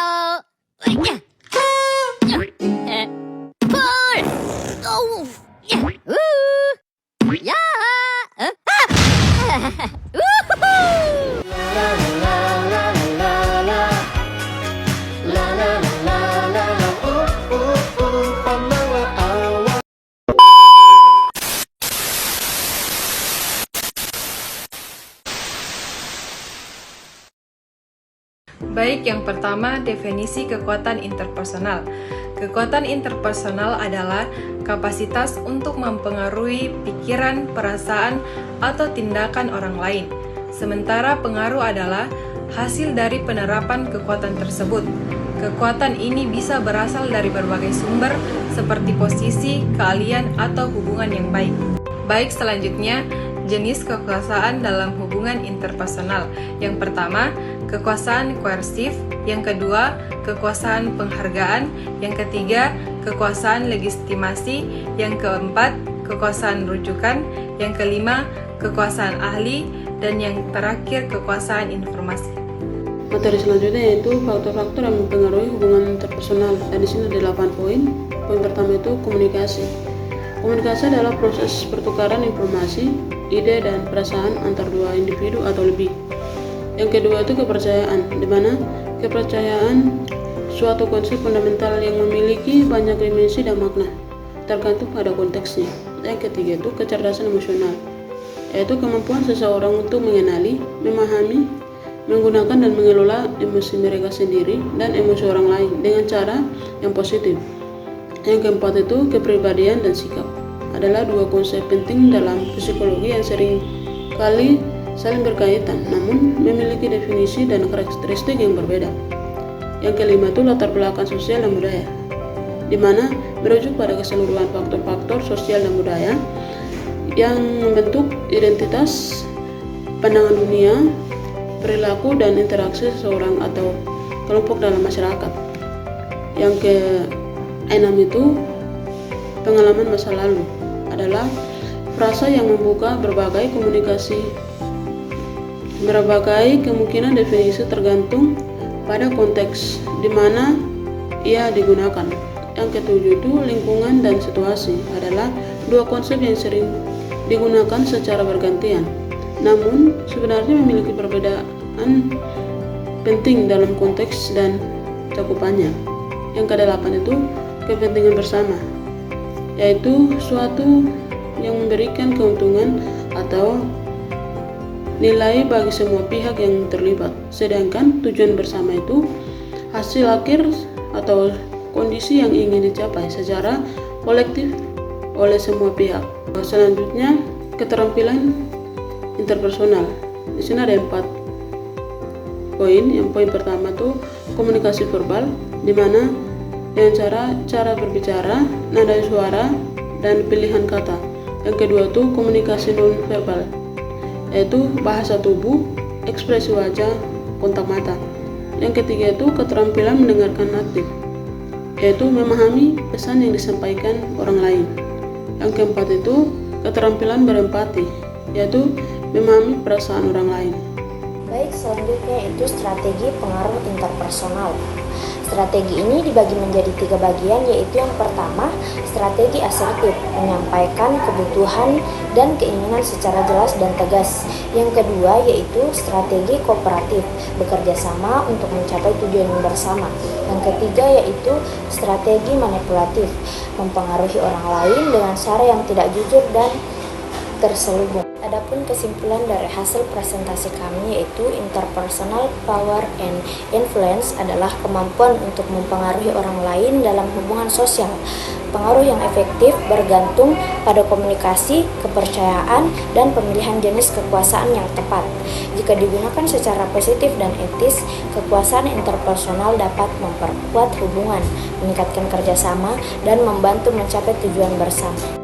Ayo. Pull. Oh. Ya. Baik, yang pertama definisi kekuatan interpersonal. Kekuatan interpersonal adalah kapasitas untuk mempengaruhi pikiran, perasaan, atau tindakan orang lain. Sementara pengaruh adalah hasil dari penerapan kekuatan tersebut. Kekuatan ini bisa berasal dari berbagai sumber seperti posisi, keahlian, atau hubungan yang baik. Baik, selanjutnya jenis kekuasaan dalam hubungan interpersonal. Yang pertama, kekuasaan koersif. Yang kedua, kekuasaan penghargaan. Yang ketiga, kekuasaan legitimasi. Yang keempat, kekuasaan rujukan. Yang kelima, kekuasaan ahli. Dan yang terakhir, kekuasaan informasi. Materi selanjutnya yaitu faktor-faktor yang mempengaruhi hubungan interpersonal. Dan di sini ada 8 poin. Poin pertama itu komunikasi. Komunikasi adalah proses pertukaran informasi, ide, dan perasaan antar dua individu atau lebih. Yang kedua itu kepercayaan, di mana kepercayaan suatu konsep fundamental yang memiliki banyak dimensi dan makna, tergantung pada konteksnya. Yang ketiga itu kecerdasan emosional, yaitu kemampuan seseorang untuk mengenali, memahami, menggunakan dan mengelola emosi mereka sendiri dan emosi orang lain dengan cara yang positif. Yang keempat itu kepribadian dan sikap, adalah dua konsep penting dalam psikologi yang sering kali saling berkaitan, namun memiliki definisi dan karakteristik yang berbeda. Yang kelima itu latar belakang sosial dan budaya, di mana merujuk pada keseluruhan faktor-faktor sosial dan budaya yang membentuk identitas, pandangan dunia, perilaku, dan interaksi seseorang atau kelompok dalam masyarakat. Yang keenam itu pengalaman masa lalu, adalah frasa yang membuka berbagai kemungkinan definisi tergantung pada konteks di mana ia digunakan. Yang ketujuh itu lingkungan dan situasi, adalah dua konsep yang sering digunakan secara bergantian, namun sebenarnya memiliki perbedaan penting dalam konteks dan cakupannya. Yang kedelapan itu kepentingan bersama, yaitu suatu yang memberikan keuntungan atau nilai bagi semua pihak yang terlibat. Sedangkan tujuan bersama itu hasil akhir atau kondisi yang ingin dicapai secara kolektif oleh semua pihak. Selanjutnya, keterampilan interpersonal. Di sini ada 4 poin. Yang poin pertama itu komunikasi verbal, di mana dengan cara berbicara, nada suara, dan pilihan kata. Yang kedua itu komunikasi non verbal, yaitu bahasa tubuh, ekspresi wajah, kontak mata. Yang ketiga itu keterampilan mendengarkan aktif, yaitu memahami pesan yang disampaikan orang lain. Yang keempat itu keterampilan berempati, yaitu memahami perasaan orang lain. Baik, selanjutnya itu strategi pengaruh interpersonal. Strategi ini dibagi menjadi 3 bagian, yaitu yang pertama, strategi asertif, menyampaikan kebutuhan dan keinginan secara jelas dan tegas. Yang kedua, yaitu strategi kooperatif, bekerja sama untuk mencapai tujuan bersama. Yang ketiga, yaitu strategi manipulatif, mempengaruhi orang lain dengan cara yang tidak jujur dan terselubung. Adapun kesimpulan dari hasil presentasi kami yaitu interpersonal power and influence adalah kemampuan untuk mempengaruhi orang lain dalam hubungan sosial. Pengaruh yang efektif bergantung pada komunikasi, kepercayaan, dan pemilihan jenis kekuasaan yang tepat. Jika digunakan secara positif dan etis, kekuasaan interpersonal dapat memperkuat hubungan, meningkatkan kerjasama, dan membantu mencapai tujuan bersama.